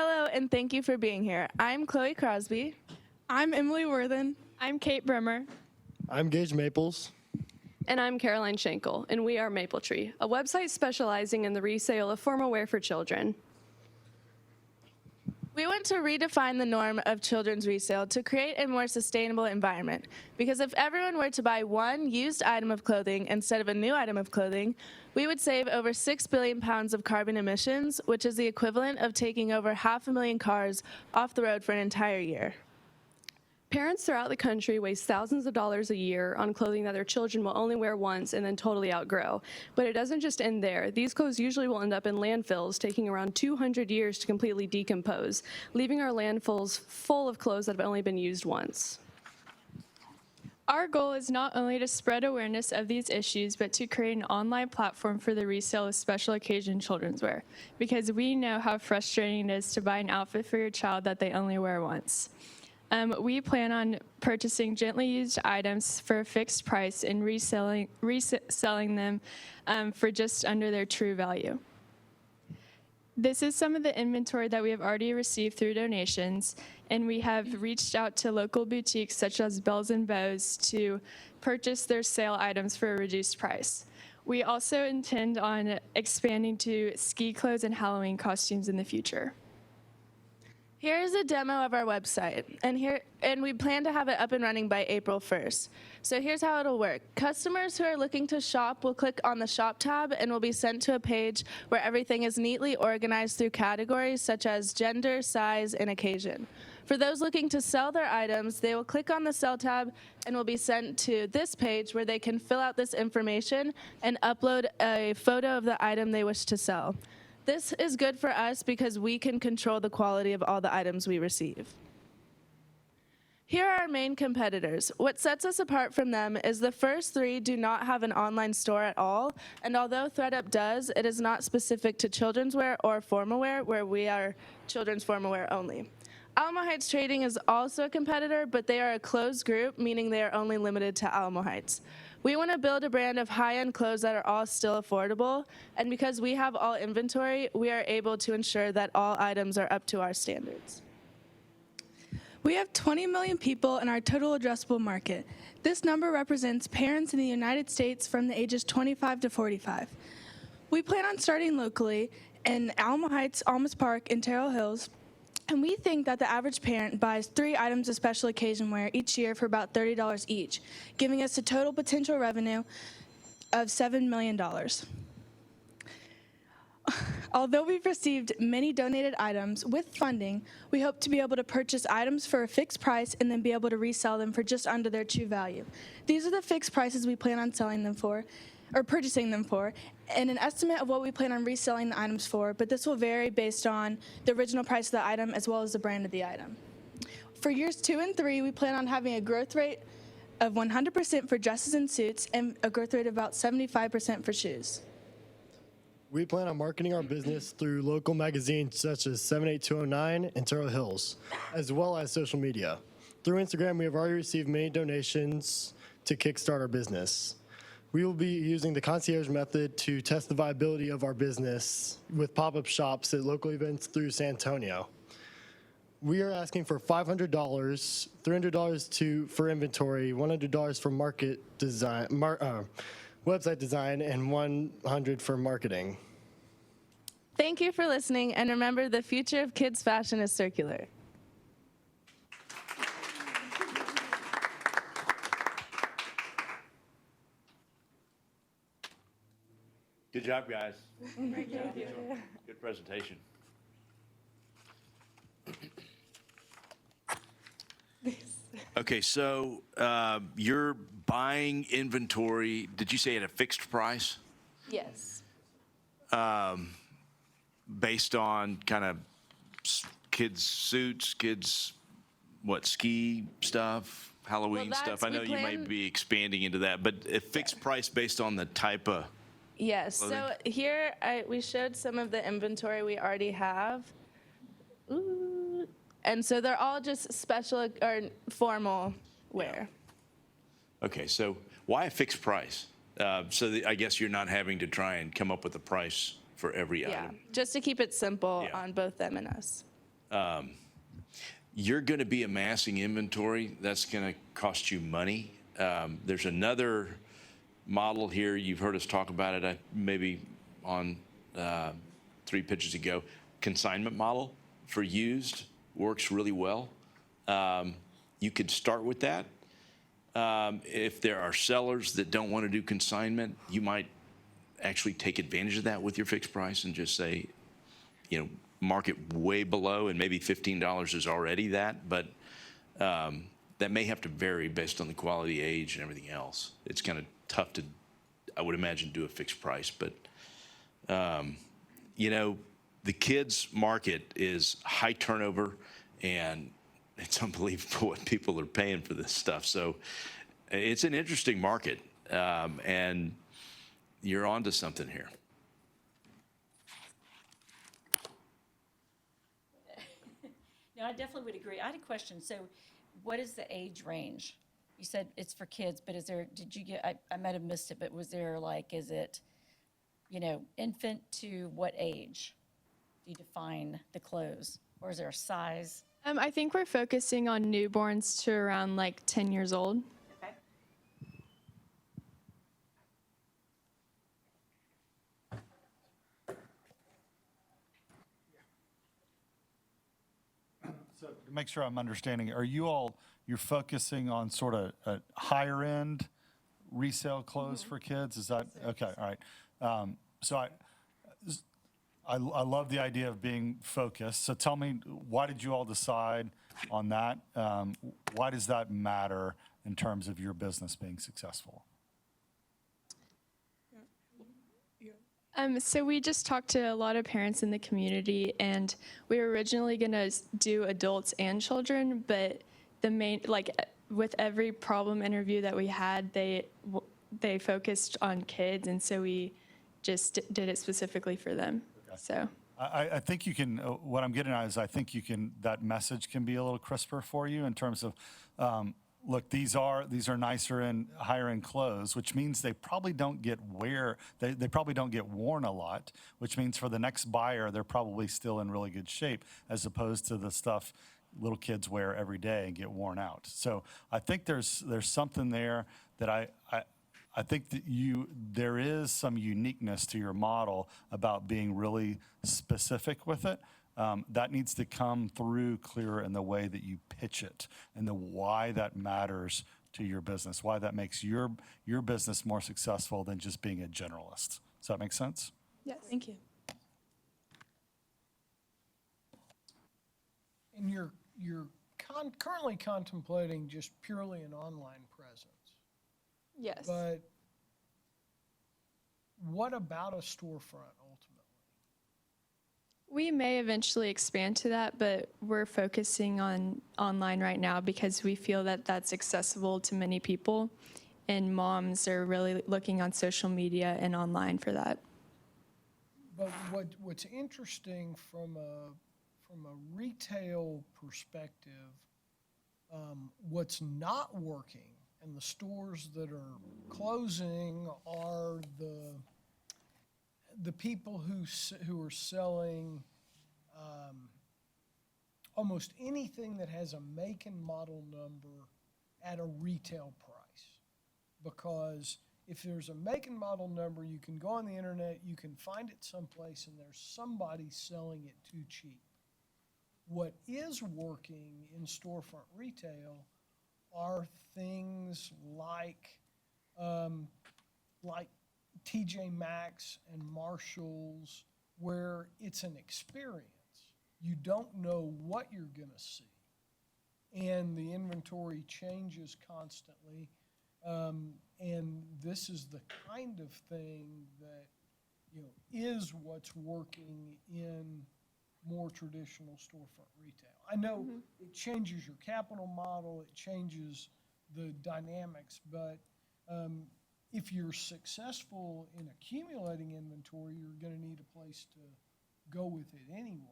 Hello, and thank you for being here. I'm Chloe Crosby. I'm Emily Worthen. I'm Kate Bremer. I'm Gage Maples. And I'm Caroline Schenkel, and we are Maple Tree, a website specializing in the resale of formal wear for children. We want to redefine the norm of children's resale to create a more sustainable environment. Because if everyone were to buy one used item of clothing instead of a new item of clothing, we would save over 6 billion pounds of carbon emissions, which is the equivalent of taking over 500,000 cars off the road for an entire year. Parents throughout the country waste thousands of dollars a year on clothing that their children will only wear once and then totally outgrow. But it doesn't just end there. These clothes usually will end up in landfills, taking around 200 years to completely decompose, leaving our landfills full of clothes that have only been used once. Our goal is not only to spread awareness of these issues, but to create an online platform for the resale of special occasion children's wear, because we know how frustrating it is to buy an outfit for your child that they only wear once. We plan on purchasing gently used items for a fixed price and reselling them for just under their true value. This is some of the inventory that we have already received through donations, and we have reached out to local boutiques such as Bells and Bows to purchase their sale items for a reduced price. We also intend on expanding to ski clothes and Halloween costumes in the future. Here's a demo of our website, and we plan to have it up and running by April 1st. So here's how it'll work. Customers who are looking to shop will click on the Shop tab and will be sent to a page where everything is neatly organized through categories such as gender, size, and occasion. For those looking to sell their items, they will click on the Sell tab and will be sent to this page where they can fill out this information and upload a photo of the item they wish to sell. This is good for us because we can control the quality of all the items we receive. Here are our main competitors. What sets us apart from them is the first three do not have an online store at all, and although ThredUp does, it is not specific to children's wear or formal wear, where we are children's formal wear only. Alamo Heights Trading is also a competitor, but they are a closed group, meaning they are only limited to Alamo Heights. We want to build a brand of high-end clothes that are all still affordable, and because we have all inventory, we are able to ensure that all items are up to our standards. We have 20 million people in our total addressable market. This number represents parents in the United States from the ages 25 to 45. We plan on starting locally in Alamo Heights, Almus Park, and Terrell Hills, and we think that the average parent buys 3 items of special occasion wear each year for about $30 each, giving us a total potential revenue of $7 million. Although we've received many donated items with funding, we hope to be able to purchase items for a fixed price and then be able to resell them for just under their true value. These are the fixed prices we plan on selling them for, or purchasing them for, and an estimate of what we plan on reselling the items for, but this will vary based on the original price of the item as well as the brand of the item. For years 2 and 3, we plan on having a growth rate of 100% for dresses and suits and a growth rate of about 75% for shoes. We plan on marketing our business through local magazines such as 78209 and Terrell Hills, as well as social media. Through Instagram, we have already received many donations to kickstart our business. We will be using the concierge method to test the viability of our business with pop-up shops at local events through San Antonio. We are asking for $500, $300 for inventory, $100 for market design, website design, and $100 for marketing. Thank you for listening, and remember, the future of kids' fashion is circular. Good job, guys. Good presentation. Okay, so you're buying inventory, did you say at a fixed price? Yes. Based on kind of kids' suits, kids, ski stuff, Halloween stuff? I know you may be expanding into that, but a fixed price based on the type of... Yes, so here we showed some of the inventory we already have. Ooh. And so they're all just special or formal wear. Okay, so why a fixed price? I guess you're not having to try and come up with a price for every item. Yeah, just to keep it simple on both them and us. you're going to be amassing inventory. That's going to cost you money. There's another model here. You've heard us talk about it maybe on 3 pitches ago. Consignment model for used works really well. You could start with that. If there are sellers that don't want to do consignment, you might actually take advantage of that with your fixed price and just say, market way below, and maybe $15 is already that, but that may have to vary based on the quality, age, and everything else. It's kind of tough to, I would imagine, do a fixed price, but the kids market is high turnover, and it's unbelievable what people are paying for this stuff. So it's an interesting market, and you're onto something here. No, I definitely would agree. I had a question. So what is the age range? You said it's for kids, but did you get, I might have missed it, but was there is it, infant to what age do you define the clothes? Or is there a size? I think we're focusing on newborns to around 10 years old. Okay. So to make sure I'm understanding, you're focusing on sort of a higher end resale clothes for kids? Is that, okay, all right. So I love the idea of being focused. So tell me, why did you all decide on that? Why does that matter in terms of your business being successful? So we just talked to a lot of parents in the community, and we were originally going to do adults and children, but the main, with every problem interview that we had, they focused on kids, and so we just did it specifically for them. So I think you can, what I'm getting at is I think that message can be a little crisper for you in terms of, look, these are nicer and higher end clothes, which means they probably don't get they probably don't get worn a lot, which means for the next buyer, they're probably still in really good shape, as opposed to the stuff little kids wear every day and get worn out. So I think there's something there that I think that there is some uniqueness to your model about being really specific with it. That needs to come through clearer in the way that you pitch it and the why that matters to your business, why that makes your business more successful than just being a generalist. Does that make sense? Yes. Thank you. And you're currently contemplating just purely an online presence. yes. But what about a storefront ultimately? We may eventually expand to that, but we're focusing on online right now because we feel that that's accessible to many people, and moms are really looking on social media and online for that. But what's interesting from a retail perspective, what's not working and the stores that are closing are the people who are selling almost anything that has a make and model number at a retail price. Because if there's a make and model number, you can go on the internet, you can find it someplace, and there's somebody selling it too cheap. What is working in storefront retail are things like TJ Maxx and Marshalls, where it's an experience. You don't know what you're going to see, and the inventory changes constantly. And this is the kind of thing that is what's working in more traditional storefront retail. I know it changes your capital model, it changes the dynamics, but if you're successful in accumulating inventory, you're going to need a place to go with it anyway.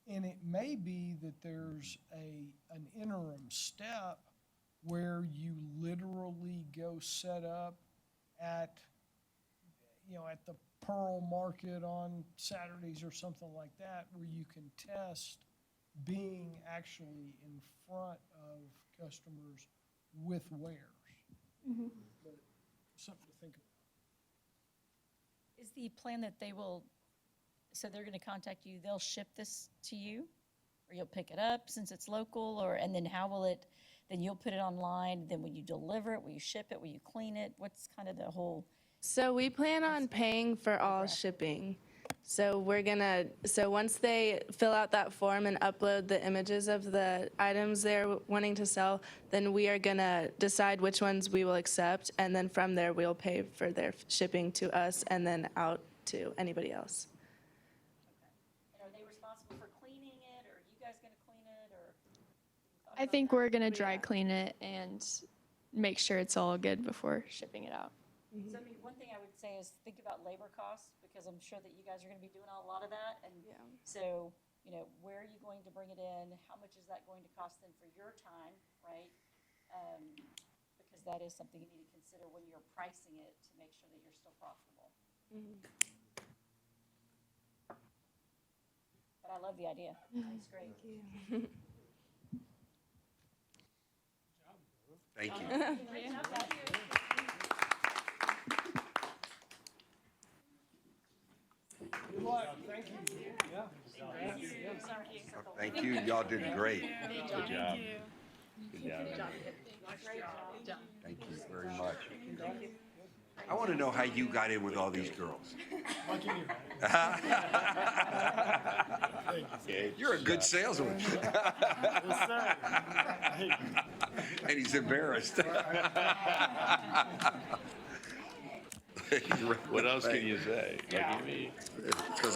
And it may be that there's an interim step where you literally go set up at the Pearl Market on Saturdays or something like that, where you can test being actually in front of customers with wares. But something to think about. Is the plan that they will, so they're going to contact you, they'll ship this to you? Or you'll pick it up since it's local, or, and then how will it, then you'll put it online, then will you deliver it, will you ship it, will you clean it? What's kind of the whole, So we plan on paying for all shipping. So once they fill out that form and upload the images of the items they're wanting to sell, then we are gonna decide which ones we will accept, and then from there, we'll pay for their shipping to us and then out to anybody else. and are they responsible for cleaning it, or are you guys going to clean it, or? I think we're going to dry clean it and make sure it's all good before shipping it out. So I mean, one thing I would say is think about labor costs, because I'm sure that you guys are going to be doing a lot of that. And so, you know, where are you going to bring it in? How much is that going to cost them for your time, right? Because that is something you need to consider when you're pricing it to make sure that you're still profitable. But I love the idea. That's great. Thank you. Good luck, thank you. Yeah. Thank you. Y'all did great. Good job. Thank you very much. I want to know how you got in with all these girls. You're a good salesman. And he's embarrassed. What else can you say? Look at me. It's 'cause